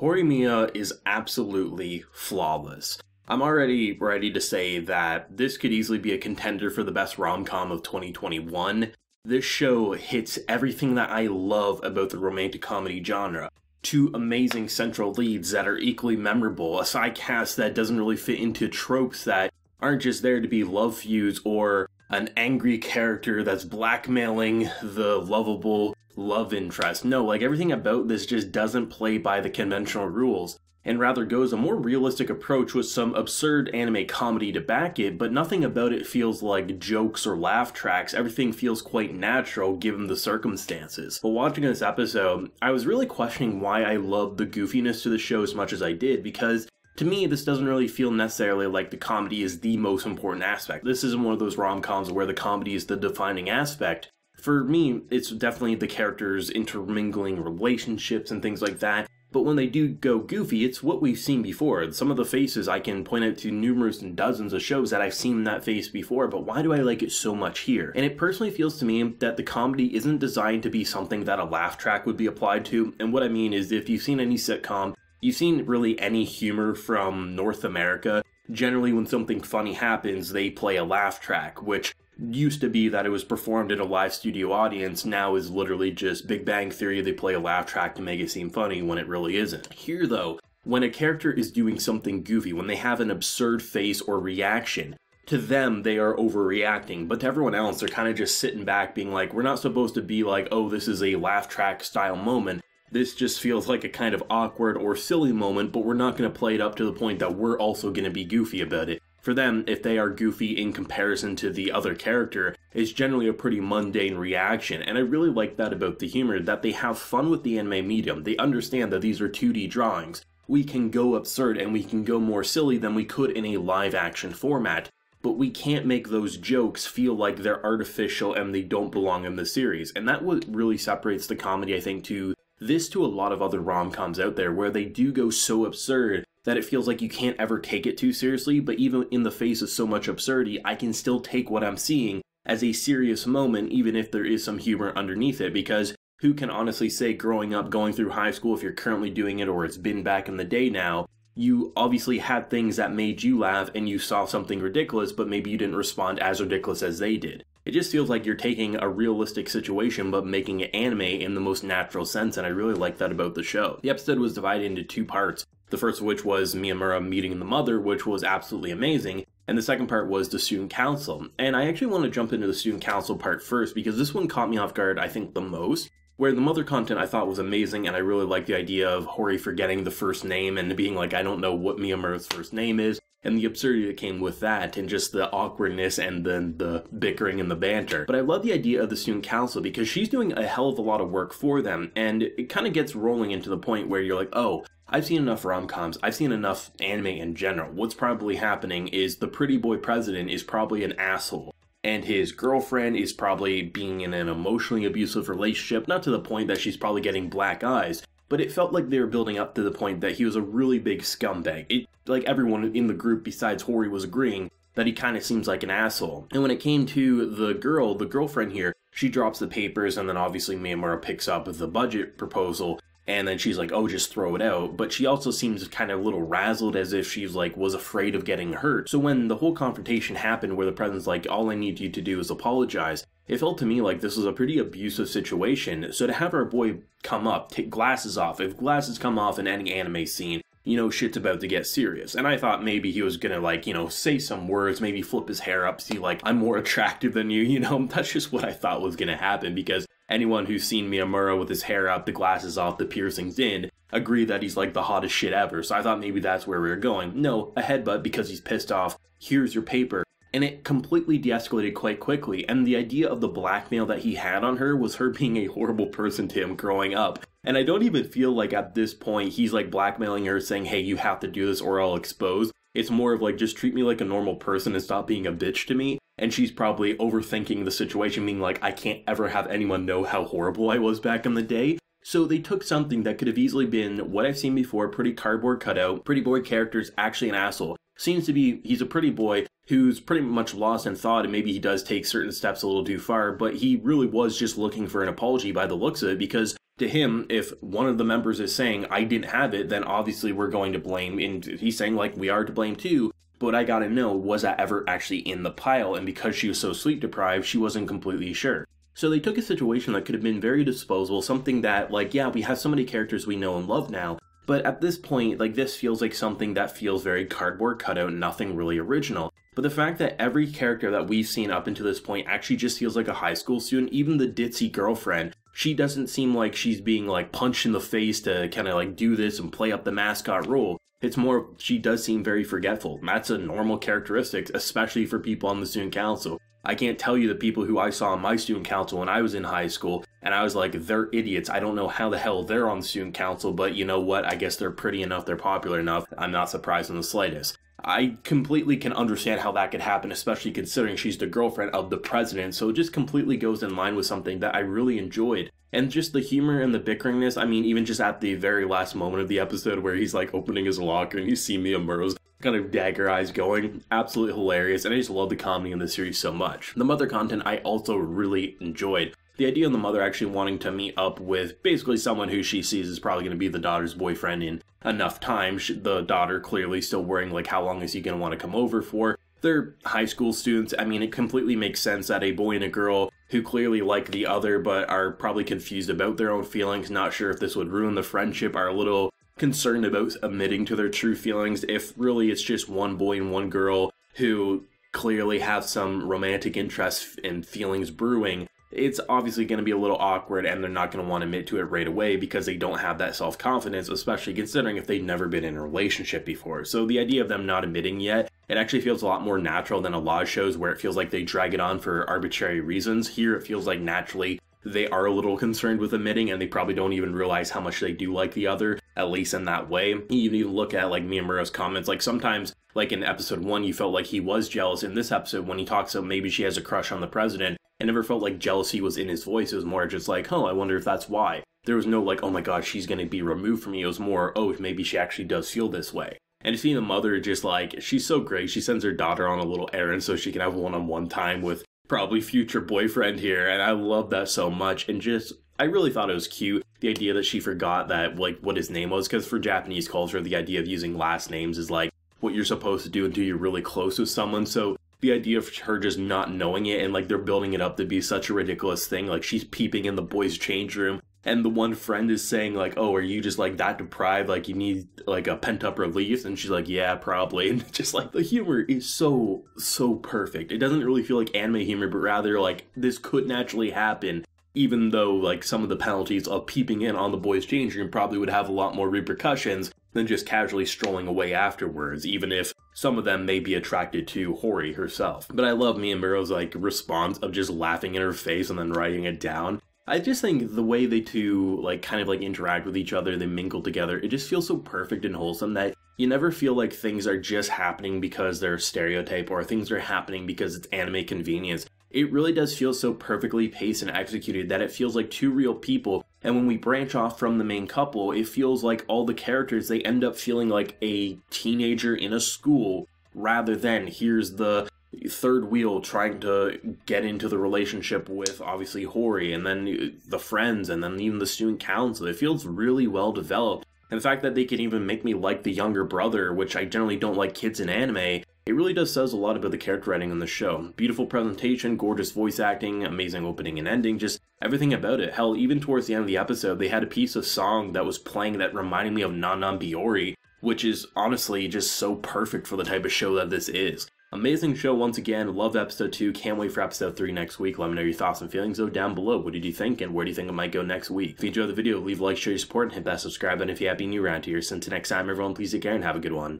Horimiya is absolutely flawless. I'm already ready to say that this could easily be a contender for the best rom-com of 2021. This show hits everything that I love about the romantic comedy genre. Two amazing central leads that are equally memorable, a side cast that doesn't really fit into tropes that aren't just there to be love feuds or an angry character that's blackmailing the lovable love interest. No, like everything about this just doesn't play by the conventional rules, and rather goes a more realistic approach with some absurd anime comedy to back it, but nothing about it feels like jokes or laugh tracks. Everything feels quite natural given the circumstances. But watching this episode, I was really questioning why I loved the goofiness to the show as much as I did, because to me, this doesn't really feel necessarily like the comedy is the most important aspect. This isn't one of those rom-coms where the comedy is the defining aspect. For me, it's definitely the characters intermingling relationships and things like that. But when they do go goofy, it's what we've seen before. Some of the faces I can point out to numerous and dozens of shows that I've seen that face before, but why do I like it so much here? And it personally feels to me that the comedy isn't designed to be something that a laugh track would be applied to. And what I mean is, if you've seen any sitcom, you've seen really any humor from North America, generally when something funny happens, they play a laugh track, which used to be that it was performed in a live studio audience, now is literally just Big Bang Theory, they play a laugh track to make it seem funny when it really isn't. Here though, when a character is doing something goofy, when they have an absurd face or reaction, to them they are overreacting, but to everyone else they're kind of just sitting back being like, we're not supposed to be like, oh, this is a laugh track style moment. This just feels like a kind of awkward or silly moment, but we're not going to play it up to the point that we're also going to be goofy about it. For them, if they are goofy in comparison to the other character, it's generally a pretty mundane reaction, and I really like that about the humor, that they have fun with the anime medium. They understand that these are 2D drawings. We can go absurd and we can go more silly than we could in a live action format, but we can't make those jokes feel like they're artificial and they don't belong in the series. And that what really separates the comedy, I think, to a lot of other rom-coms out there, where they do go so absurd that it feels like you can't ever take it too seriously, but even in the face of so much absurdity, I can still take what I'm seeing as a serious moment, even if there is some humor underneath it, because who can honestly say growing up, going through high school, if you're currently doing it or it's been back in the day now, you obviously had things that made you laugh and you saw something ridiculous, but maybe you didn't respond as ridiculous as they did. It just feels like you're taking a realistic situation but making it anime in the most natural sense, and I really like that about the show. The episode was divided into two parts, the first of which was Miyamura meeting the mother, which was absolutely amazing, and the second part was the student council. And I actually want to jump into the student council part first, because this one caught me off guard, I think, the most. Where the mother content I thought was amazing, and I really like the idea of Hori forgetting the first name and being like, I don't know what Miyamura's first name is, and the absurdity that came with that, and just the awkwardness and then the bickering and the banter. But I love the idea of the student council, because she's doing a hell of a lot of work for them, and it kind of gets rolling into the point where you're like, oh, I've seen enough rom-coms, I've seen enough anime in general. What's probably happening is the pretty boy president is probably an asshole, and his girlfriend is probably being in an emotionally abusive relationship, not to the point that she's probably getting black eyes, but it felt like they were building up to the point that he was a really big scumbag. Like everyone in the group besides Hori was agreeing that he kind of seems like an asshole. And when it came to the girlfriend here, she drops the papers, and then obviously Miyamura picks up the budget proposal, and then she's like, oh, just throw it out. But she also seems kind of a little razzled, as if she's like, was afraid of getting hurt. So when the whole confrontation happened where the president's like, all I need you to do is apologize, it felt to me like this was a pretty abusive situation. So to have our boy come up, take glasses off, if glasses come off in any anime scene, you know, shit's about to get serious. And I thought maybe he was gonna, like, you know, say some words, maybe flip his hair up, see like, I'm more attractive than you know, that's just what I thought was gonna happen, because anyone who's seen Miyamura with his hair up, the glasses off, the piercings in, agree that he's like the hottest shit ever. So I thought maybe that's where we were going. No, a headbutt because he's pissed off. Here's your paper. And it completely de-escalated quite quickly. And the idea of the blackmail that he had on her was her being a horrible person to him growing up. And I don't even feel like at this point he's like blackmailing her, saying, hey, you have to do this or I'll expose. It's more of like, just treat me like a normal person and stop being a bitch to me. And she's probably overthinking the situation, being like, I can't ever have anyone know how horrible I was back in the day. So they took something that could have easily been what I've seen before, pretty cardboard cutout, pretty boy character's actually an asshole. Seems to be, he's a pretty boy who's pretty much lost in thought, and maybe he does take certain steps a little too far, but he really was just looking for an apology by the looks of it, because to him, if one of the members is saying, I didn't have it, then obviously we're going to blame, and he's saying, like, we are to blame too, but I gotta know, was that ever actually in the pile? And because she was so sleep deprived, she wasn't completely sure. So they took a situation that could have been very disposable, something that, like, yeah, we have so many characters we know and love now, but at this point, like, this feels like something that feels very cardboard cutout, nothing really original. But the fact that every character that we've seen up until this point actually just feels like a high school student, even the ditzy girlfriend, she doesn't seem like she's being, like, punched in the face to kind of, like, do this and play up the mascot role. It's more, she does seem very forgetful. That's a normal characteristic, especially for people on the student council. I can't tell you the people who I saw on my student council when I was in high school, and I was like, they're idiots. I don't know how the hell they're on the student council, but you know what? I guess they're pretty enough, they're popular enough. I'm not surprised in the slightest. I completely can understand how that could happen, especially considering she's the girlfriend of the president, so it just completely goes in line with something that I really enjoyed. And just the humor and the bickeringness, I mean, even just at the very last moment of the episode where he's like opening his locker and you see Mia Murrow's kind of dagger eyes going, absolutely hilarious, and I just love the comedy in the series so much. The mother content I also really enjoyed. The idea of the mother actually wanting to meet up with basically someone who she sees is probably going to be the daughter's boyfriend in enough time. The daughter clearly still worrying, like, how long is he going to want to come over for? They're high school students. I mean, it completely makes sense that a boy and a girl who clearly like the other but are probably confused about their own feelings, not sure if this would ruin the friendship, are a little concerned about admitting to their true feelings, if really it's just one boy and one girl who clearly have some romantic interests and feelings brewing. It's obviously going to be a little awkward, and they're not going to want to admit to it right away because they don't have that self-confidence, especially considering if they've never been in a relationship before. So the idea of them not admitting yet, it actually feels a lot more natural than a lot of shows where it feels like they drag it on for arbitrary reasons. Here it feels like naturally they are a little concerned with admitting, and they probably don't even realize how much they do like the other, at least in that way. You even look at, like, Mia Murrow's comments, like, sometimes, like, in episode 1, you felt like he was jealous. In this episode, when he talks about maybe she has a crush on the president, it never felt like jealousy was in his voice. It was more just like, oh, I wonder if that's why. There was no, like, oh my god, she's gonna be removed from me. It was more, oh, maybe she actually does feel this way. And to see the mother just, like, she's so great. She sends her daughter on a little errand so she can have one-on-one time with probably future boyfriend here, and I love that so much. And just, I really thought it was cute, the idea that she forgot that, like, what his name was, because for Japanese culture, the idea of using last names is, like, what you're supposed to do until you're really close with someone. So the idea of her just not knowing it, and, like, they're building it up to be such a ridiculous thing, like, she's peeping in the boys' change room, and the one friend is saying, like, oh, are you just, like, that deprived, like, you need, like, a pent-up relief? And she's like, yeah, probably. And just, like, the humor is so perfect. It doesn't really feel like anime humor, but rather, like, this could naturally happen, even though, like, some of the penalties of peeping in on the boys' change room probably would have a lot more repercussions than just casually strolling away afterwards, even if some of them may be attracted to Hori herself. But I love Mia Murrow's, like, response of just laughing in her face and then writing it down. I just think the way they two, like, kind of, like, interact with each other, they mingle together, it just feels so perfect and wholesome that you never feel like things are just happening because they're a stereotype or things are happening because it's anime convenience. It really does feel so perfectly paced and executed that it feels like two real people, and when we branch off from the main couple, it feels like all the characters, they end up feeling like a teenager in a school, rather than here's the third wheel trying to get into the relationship with obviously Hori, and then the friends, and then even the student council. It feels really well developed, and the fact that they can even make me like the younger brother, which I generally don't like kids in anime, it really does says a lot about the character writing in the show. Beautiful presentation, gorgeous voice acting, amazing opening and ending, just everything about it. Hell, even towards the end of the episode, they had a piece of song that was playing that reminded me of Nan Nan Biori, which is honestly just so perfect for the type of show that this is. Amazing show once again, loved episode 2, can't wait for episode 3 next week. Let me know your thoughts and feelings though down below. What did you think, and where do you think it might go next week? If you enjoyed the video, leave a like, share your support, and hit that subscribe button if you haven't been new around here. So until next time everyone, please take care and have a good one.